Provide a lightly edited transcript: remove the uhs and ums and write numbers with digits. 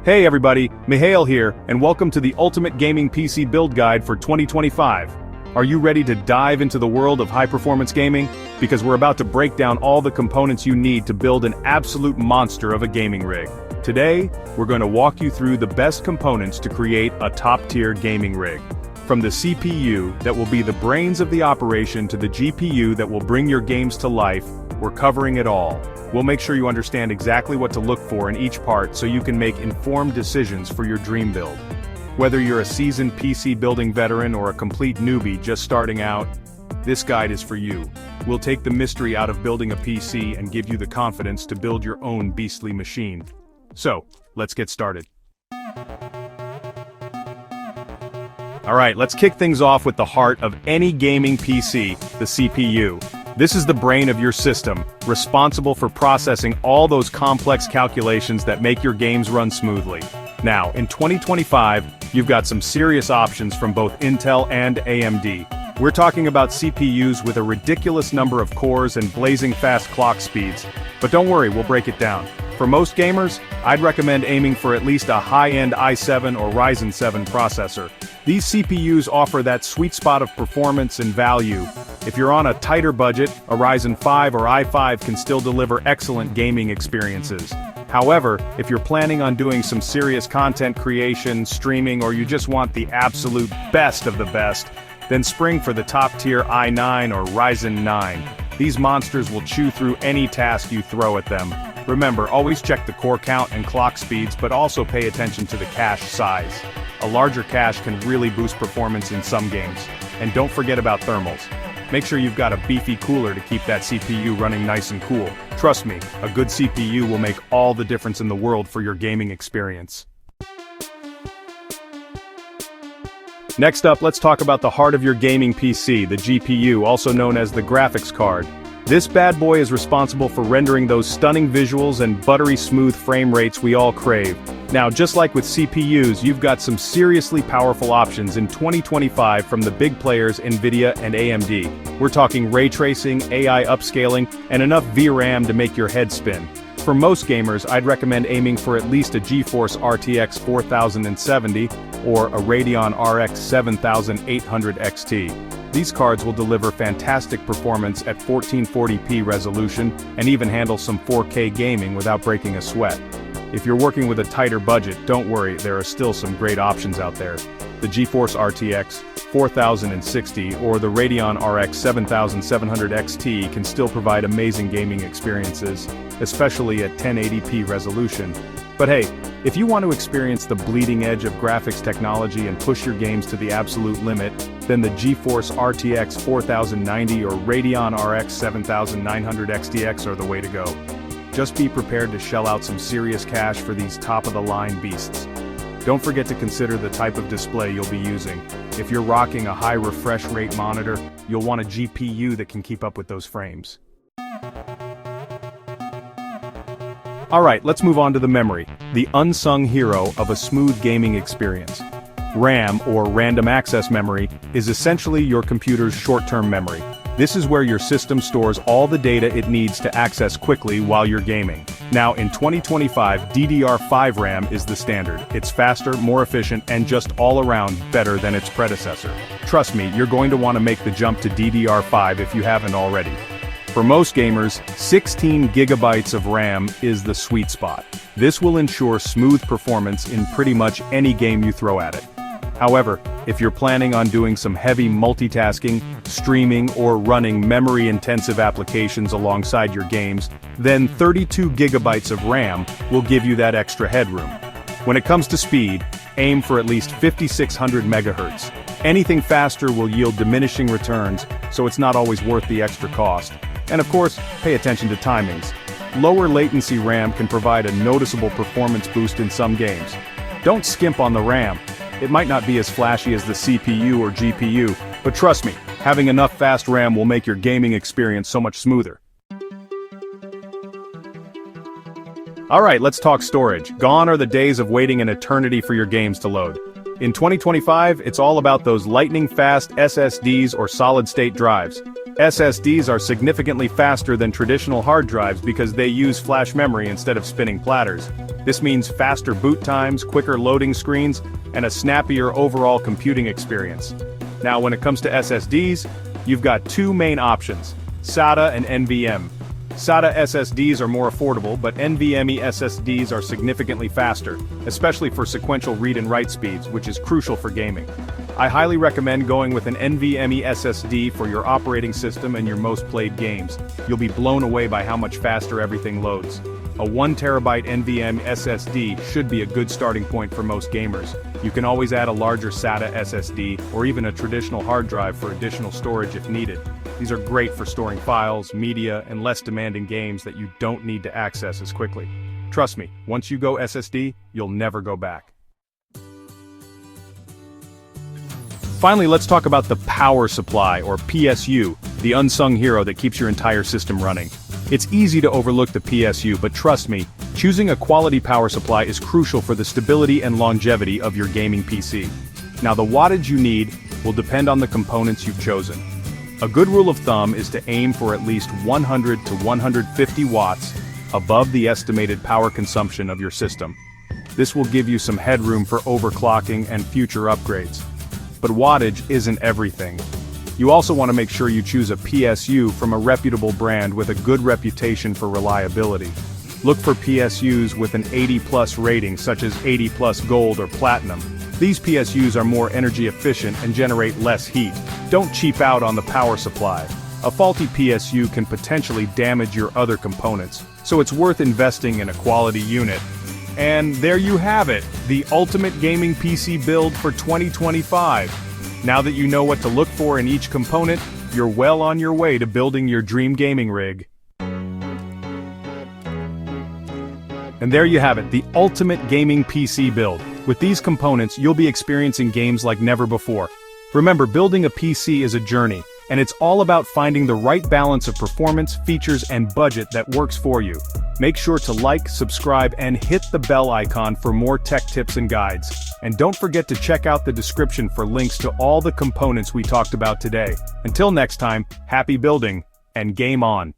Hey everybody, Mihail here, and welcome to the Ultimate Gaming PC Build Guide for 2025. Are you ready to dive into the world of high-performance gaming? Because we're about to break down all the components you need to build an absolute monster of a gaming rig. Today, we're going to walk you through the best components to create a top-tier gaming rig. From the CPU that will be the brains of the operation to the GPU that will bring your games to life, we're covering it all. We'll make sure you understand exactly what to look for in each part so you can make informed decisions for your dream build. Whether you're a seasoned PC building veteran or a complete newbie just starting out, this guide is for you. We'll take the mystery out of building a PC and give you the confidence to build your own beastly machine. So, let's get started. Alright, let's kick things off with the heart of any gaming PC, the CPU. This is the brain of your system, responsible for processing all those complex calculations that make your games run smoothly. Now, in 2025, you've got some serious options from both Intel and AMD. We're talking about CPUs with a ridiculous number of cores and blazing fast clock speeds. But don't worry, we'll break it down. For most gamers, I'd recommend aiming for at least a high-end i7 or Ryzen 7 processor. These CPUs offer that sweet spot of performance and value. If you're on a tighter budget, a Ryzen 5 or i5 can still deliver excellent gaming experiences. However, if you're planning on doing some serious content creation, streaming, or you just want the absolute best of the best, then spring for the top-tier i9 or Ryzen 9. These monsters will chew through any task you throw at them. Remember, always check the core count and clock speeds, but also pay attention to the cache size. A larger cache can really boost performance in some games. And don't forget about thermals. Make sure you've got a beefy cooler to keep that CPU running nice and cool. Trust me, a good CPU will make all the difference in the world for your gaming experience. Next up, let's talk about the heart of your gaming PC, the GPU, also known as the graphics card. This bad boy is responsible for rendering those stunning visuals and buttery smooth frame rates we all crave. Now, just like with CPUs, you've got some seriously powerful options in 2025 from the big players NVIDIA and AMD. We're talking ray tracing, AI upscaling, and enough VRAM to make your head spin. For most gamers, I'd recommend aiming for at least a GeForce RTX 4070 or a Radeon RX 7800 XT. These cards will deliver fantastic performance at 1440p resolution and even handle some 4K gaming without breaking a sweat. If you're working with a tighter budget, don't worry, there are still some great options out there. The GeForce RTX 4060 or the Radeon RX 7700 XT can still provide amazing gaming experiences, especially at 1080p resolution. But hey, if you want to experience the bleeding edge of graphics technology and push your games to the absolute limit, then the GeForce RTX 4090 or Radeon RX 7900 XTX are the way to go. Just be prepared to shell out some serious cash for these top-of-the-line beasts. Don't forget to consider the type of display you'll be using. If you're rocking a high refresh rate monitor, you'll want a GPU that can keep up with those frames. Alright, let's move on to the memory, the unsung hero of a smooth gaming experience. RAM, or random access memory, is essentially your computer's short-term memory. This is where your system stores all the data it needs to access quickly while you're gaming. Now, in 2025, DDR5 RAM is the standard. It's faster, more efficient, and just all around better than its predecessor. Trust me, you're going to want to make the jump to DDR5 if you haven't already. For most gamers, 16 gigabytes of RAM is the sweet spot. This will ensure smooth performance in pretty much any game you throw at it. However, if you're planning on doing some heavy multitasking, streaming, or running memory-intensive applications alongside your games, then 32 gigabytes of RAM will give you that extra headroom. When it comes to speed, aim for at least 5600 megahertz. Anything faster will yield diminishing returns, so it's not always worth the extra cost. And of course, pay attention to timings. Lower latency RAM can provide a noticeable performance boost in some games. Don't skimp on the RAM. It might not be as flashy as the CPU or GPU, but trust me, having enough fast RAM will make your gaming experience so much smoother. Alright, let's talk storage. Gone are the days of waiting an eternity for your games to load. In 2025, it's all about those lightning-fast SSDs or solid-state drives. SSDs are significantly faster than traditional hard drives because they use flash memory instead of spinning platters. This means faster boot times, quicker loading screens, and a snappier overall computing experience. Now when it comes to SSDs, you've got two main options: SATA and NVMe. SATA SSDs are more affordable, but NVMe SSDs are significantly faster, especially for sequential read and write speeds, which is crucial for gaming. I highly recommend going with an NVMe SSD for your operating system and your most played games. You'll be blown away by how much faster everything loads. A 1TB NVMe SSD should be a good starting point for most gamers. You can always add a larger SATA SSD or even a traditional hard drive for additional storage if needed. These are great for storing files, media, and less demanding games that you don't need to access as quickly. Trust me, once you go SSD, you'll never go back. Finally, let's talk about the power supply, or PSU, the unsung hero that keeps your entire system running. It's easy to overlook the PSU, but trust me, choosing a quality power supply is crucial for the stability and longevity of your gaming PC. Now, the wattage you need will depend on the components you've chosen. A good rule of thumb is to aim for at least 100 to 150 watts above the estimated power consumption of your system. This will give you some headroom for overclocking and future upgrades. But wattage isn't everything. You also want to make sure you choose a PSU from a reputable brand with a good reputation for reliability. Look for PSUs with an 80+ rating, such as 80+ Gold or Platinum. These PSUs are more energy efficient and generate less heat. Don't cheap out on the power supply. A faulty PSU can potentially damage your other components, so it's worth investing in a quality unit. And there you have it, the ultimate gaming PC build for 2025. Now that you know what to look for in each component, you're well on your way to building your dream gaming rig. And there you have it, the ultimate gaming PC build. With these components, you'll be experiencing games like never before. Remember, building a PC is a journey, and it's all about finding the right balance of performance, features, and budget that works for you. Make sure to like, subscribe, and hit the bell icon for more tech tips and guides. And don't forget to check out the description for links to all the components we talked about today. Until next time, happy building, and game on!